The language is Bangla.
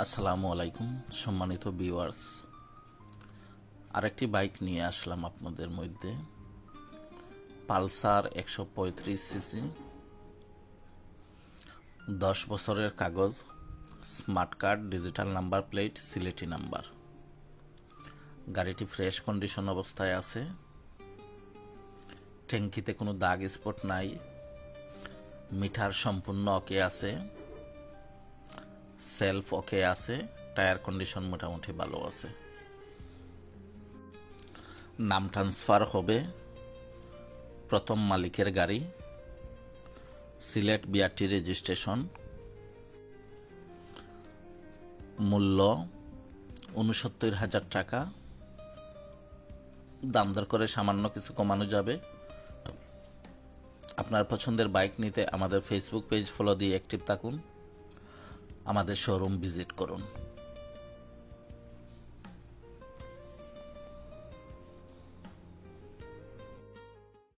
আসসালামু আলাইকুম সম্মানিত ভিউয়ার্স, আরেকটি বাইক নিয়ে আসলাম আপনাদের মধ্যে। পালসার 135 সিসি, 10 বছরের কাগজ, smart card, digital number plate, Sylheti number. গাড়িটি ফ্রেশ কন্ডিশন অবস্থায় আছে। ট্যাঙ্কিতে কোনো দাগ স্পট নাই। মিটার সম্পূর্ণ ওকে আছে। সেলফ ওকে আছে। টায়ার কন্ডিশন মোটামুটি ভালো আছে। নাম ট্রান্সফার হবে। প্রথম মালিকের গাড়ি, সিলেট বিআরটি রেজিস্ট্রেশন। মূল্য ৬৯,০০০ টাকা। দাম দর করে সামান্য কিছু কমানো যাবে। আপনার পছন্দের বাইক নিতে আমাদের ফেসবুক পেজ ফলো দিয়ে অ্যাক্টিভ থাকুন। আমাদের শোরুম ভিজিট করুন।